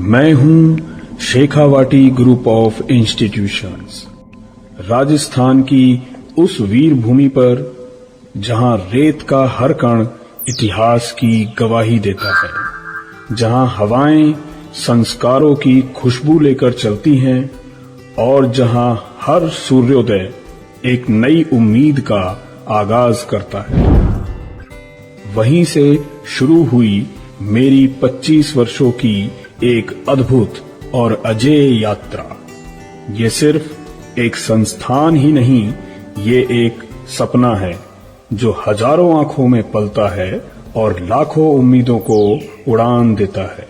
मैं हूं Shekhawati group of institutions, Rajasthan की उस वीर भूमि पर जहां रेत का हर कण इतिहास की गवाही देता है, जहां हवाएं संस्कारों की खुशबू लेकर चलती हैं और जहां हर सूर्योदय एक नई उम्मीद का आगाज करता है। वहीं से शुरू हुई मेरी 25 वर्षों की एक अद्भुत और अजेय यात्रा। ये सिर्फ एक संस्थान ही नहीं, ये एक सपना है जो हजारों आंखों में पलता है और लाखों उम्मीदों को उड़ान देता है।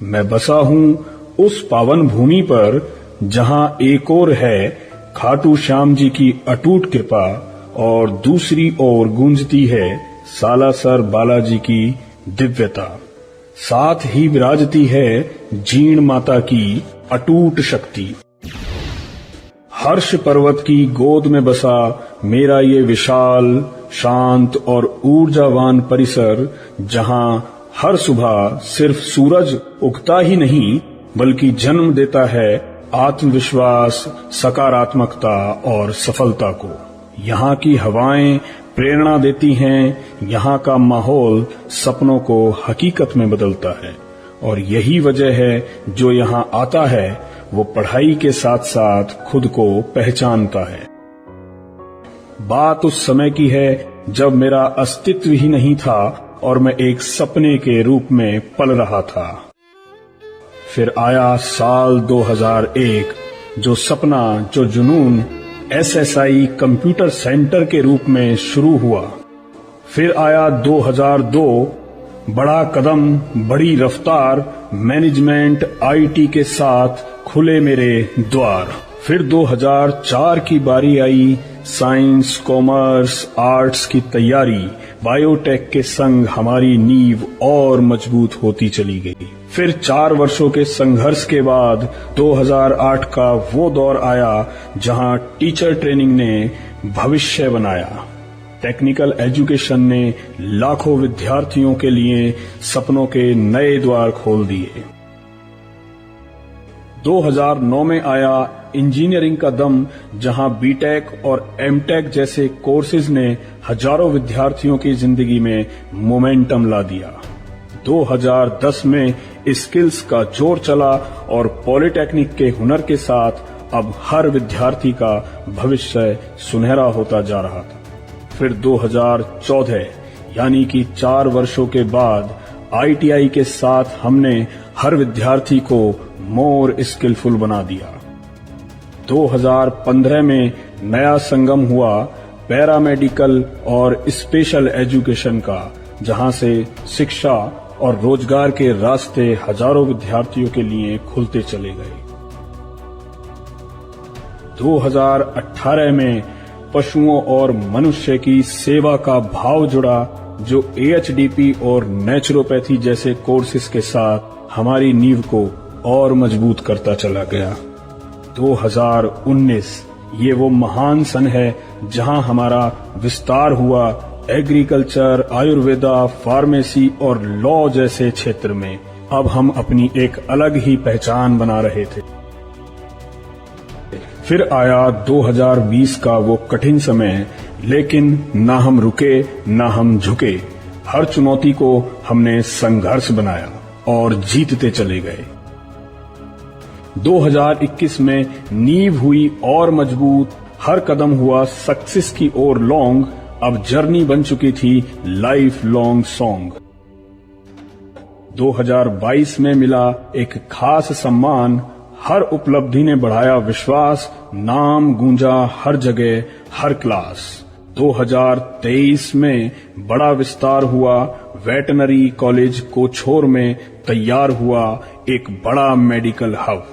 मैं बसा हूं उस पावन भूमि पर जहां एक ओर है खाटू श्याम जी की अटूट कृपा और दूसरी ओर गूंजती है सालासर बालाजी की दिव्यता। साथ ही विराजती है जीण माता की अटूट शक्ति। हर्ष पर्वत की गोद में बसा मेरा ये विशाल, शांत और ऊर्जावान परिसर, जहां हर सुबह सिर्फ सूरज उगता ही नहीं बल्कि जन्म देता है आत्मविश्वास, सकारात्मकता और सफलता को। यहाँ की हवाएं प्रेरणा देती हैं, यहाँ का माहौल सपनों को हकीकत में बदलता है और यही वजह है जो यहाँ आता है वो पढ़ाई के साथ साथ खुद को पहचानता है। बात उस समय की है जब मेरा अस्तित्व ही नहीं था और मैं एक सपने के रूप में पल रहा था। फिर आया साल 2001, जो सपना, जो जुनून SSI कंप्यूटर सेंटर के रूप में शुरू हुआ। फिर आया 2002, बड़ा कदम, बड़ी रफ्तार, मैनेजमेंट IT के साथ खुले मेरे द्वार। फिर 2004 की बारी आई, साइंस, कॉमर्स, आर्ट्स की तैयारी, बायोटेक के संग हमारी नींव और मजबूत होती चली गई। फिर 4 वर्षों के संघर्ष के बाद 2008 का वो दौर आया जहां टीचर ट्रेनिंग ने भविष्य बनाया। टेक्निकल एजुकेशन ने लाखों विद्यार्थियों के लिए सपनों के नए द्वार खोल दिए। 2009 में आया इंजीनियरिंग का दम, जहां बीटेक और एमटेक जैसे कोर्सेज ने हजारों विद्यार्थियों की जिंदगी में मोमेंटम ला दिया। 2010 में स्किल्स का जोर चला और पॉलिटेक्निक के हुनर के साथ अब हर विद्यार्थी का भविष्य सुनहरा होता जा रहा था। फिर 2014 यानी कि 4 वर्षों के बाद ITI के साथ हमने हर विद्यार्थी को मोर स्किलफुल बना दिया। 2015 में नया संगम हुआ पैरामेडिकल और स्पेशल एजुकेशन का, जहां से शिक्षा और रोजगार के रास्ते हजारों विद्यार्थियों के लिए खुलते चले गए। 2018 में पशुओं और मनुष्य की सेवा का भाव जुड़ा, जो AHDP और नेचुरोपैथी जैसे कोर्सेज के साथ हमारी नींव को और मजबूत करता चला गया। 2019 ये वो महान सन है जहां हमारा विस्तार हुआ एग्रीकल्चर, आयुर्वेदा, फार्मेसी और लॉ जैसे क्षेत्र में। अब हम अपनी एक अलग ही पहचान बना रहे थे। फिर आया 2020 का वो कठिन समय, लेकिन ना हम रुके ना हम झुके। हर चुनौती को हमने संघर्ष बनाया और जीतते चले गए। 2021 में नींव हुई और मजबूत, हर कदम हुआ सक्सेस की ओर लॉन्ग। अब जर्नी बन चुकी थी लाइफ लॉन्ग सॉन्ग। 2022 में मिला एक खास सम्मान, हर उपलब्धि ने बढ़ाया विश्वास, नाम गूंजा हर जगह, हर क्लास। 2023 में बड़ा विस्तार हुआ, वेटनरी कॉलेज कोछोर में तैयार हुआ एक बड़ा मेडिकल हब।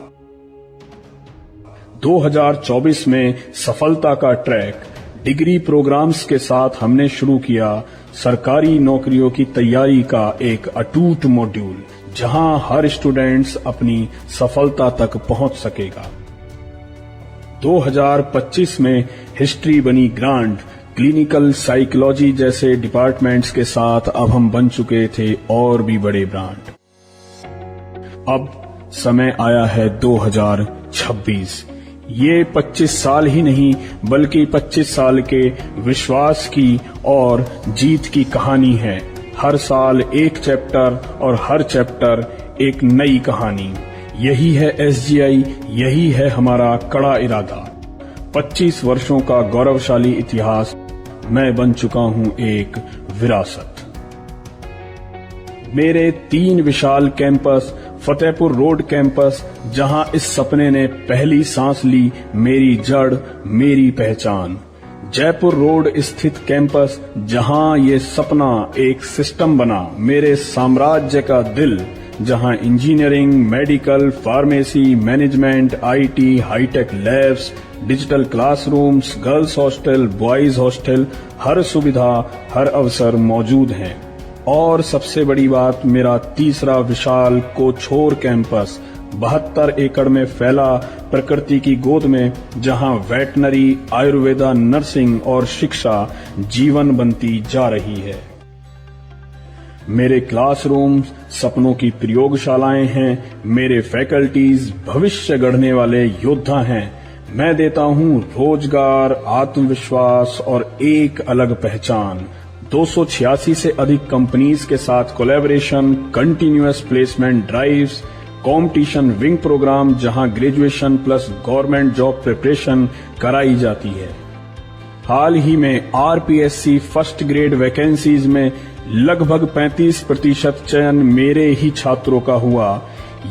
2024 में सफलता का ट्रैक, डिग्री प्रोग्राम्स के साथ हमने शुरू किया सरकारी नौकरियों की तैयारी का एक अटूट मॉड्यूल, जहां हर स्टूडेंट्स अपनी सफलता तक पहुंच सकेगा। 2025 में हिस्ट्री बनी ग्रांड, क्लिनिकल साइकोलॉजी जैसे डिपार्टमेंट्स के साथ अब हम बन चुके थे और भी बड़े ब्रांड। अब समय आया है 2026। ये 25 साल ही नहीं बल्कि 25 साल के विश्वास की और जीत की कहानी है। हर साल एक चैप्टर और हर चैप्टर एक नई कहानी। यही है SGI, यही है हमारा कड़ा इरादा। 25 वर्षों का गौरवशाली इतिहास, मैं बन चुका हूं एक विरासत। मेरे 3 विशाल कैंपस, फतेहपुर रोड कैंपस, जहां इस सपने ने पहली सांस ली, मेरी जड़ मेरी पहचान। जयपुर रोड स्थित कैंपस, जहां ये सपना एक सिस्टम बना, मेरे साम्राज्य का दिल, जहां engineering, medical, pharmacy, management, IT, hi tech labs, digital classrooms, girls hostel, boys hostel, हर सुविधा, हर अवसर मौजूद हैं। और सबसे बड़ी बात, मेरा तीसरा विशाल कोछोर कैंपस 72 एकड़ में फैला प्रकृति की गोद में, जहां वेटनरी, आयुर्वेदा, नर्सिंग और शिक्षा जीवन बनती जा रही है। मेरे क्लासरूम सपनों की प्रयोगशालाएं हैं, मेरे फैकल्टीज भविष्य गढ़ने वाले योद्धा हैं। मैं देता हूं रोजगार, आत्मविश्वास और एक अलग पहचान। 286 से अधिक कंपनीज के साथ collaboration, continuous placement drives, competition wing program, जहां graduation plus government job preparation कराई जाती है। हाल ही में RPSC फर्स्ट ग्रेड वैकेंसीज में लगभग 35% चयन मेरे ही छात्रों का हुआ।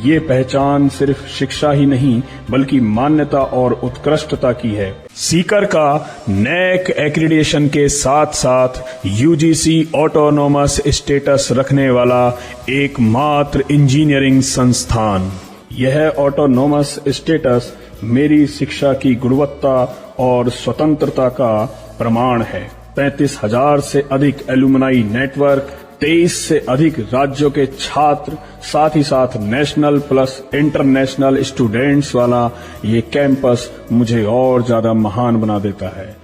ये पहचान सिर्फ शिक्षा ही नहीं बल्कि मान्यता और उत्कृष्टता की है। सीकर का NAC एक्रीडिटेशन के साथ साथ UGC ऑटोनोमस स्टेटस रखने वाला एकमात्र इंजीनियरिंग संस्थान। यह ऑटोनोमस स्टेटस मेरी शिक्षा की गुणवत्ता और स्वतंत्रता का प्रमाण है। 35,000 से अधिक एलुमनाई नेटवर्क, 23 से अधिक राज्यों के छात्र, साथ ही साथ नेशनल प्लस इंटरनेशनल स्टूडेंट्स वाला ये कैंपस मुझे और ज्यादा महान बना देता है।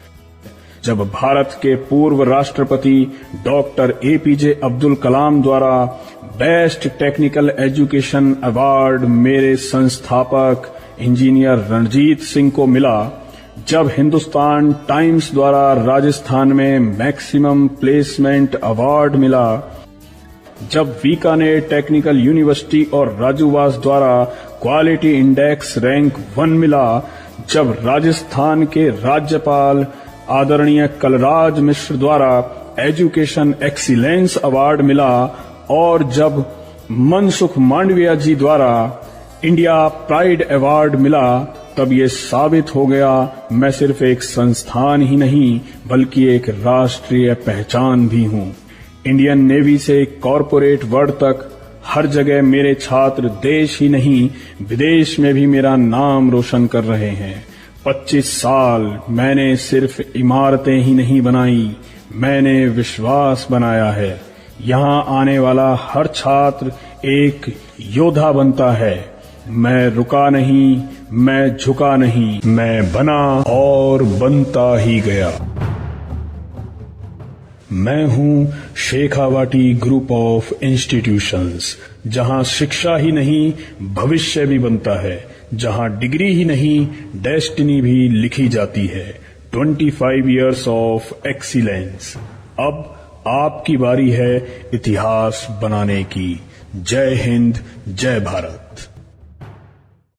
जब भारत के पूर्व राष्ट्रपति डॉक्टर APJ अब्दुल कलाम द्वारा बेस्ट टेक्निकल एजुकेशन अवार्ड मेरे संस्थापक इंजीनियर रणजीत सिंह को मिला, जब हिंदुस्तान टाइम्स द्वारा राजस्थान में मैक्सिमम प्लेसमेंट अवार्ड मिला, जब बीकानेर टेक्निकल यूनिवर्सिटी और राजूवास द्वारा क्वालिटी इंडेक्स रैंक 1 मिला, जब राजस्थान के राज्यपाल आदरणीय कलराज मिश्र द्वारा एजुकेशन एक्सीलेंस अवार्ड मिला, और जब मनसुख मांडविया जी द्वारा इंडिया प्राइड अवार्ड मिला, तब ये साबित हो गया मैं सिर्फ एक संस्थान ही नहीं बल्कि एक राष्ट्रीय पहचान भी हूँ। इंडियन नेवी से कॉरपोरेट वर्ल्ड तक हर जगह मेरे छात्र देश ही नहीं विदेश में भी मेरा नाम रोशन कर रहे हैं। 25 साल मैंने सिर्फ इमारतें ही नहीं बनाई, मैंने विश्वास बनाया है। यहाँ आने वाला हर छात्र एक योद्धा बनता है। मैं रुका नहीं, मैं झुका नहीं, मैं बना और बनता ही गया। मैं हूं शेखावाटी ग्रुप ऑफ इंस्टीट्यूशंस, जहां शिक्षा ही नहीं भविष्य भी बनता है, जहां डिग्री ही नहीं डेस्टिनी भी लिखी जाती है। 25 इयर्स ऑफ एक्सीलेंस। अब आपकी बारी है इतिहास बनाने की। जय हिंद, जय भारत।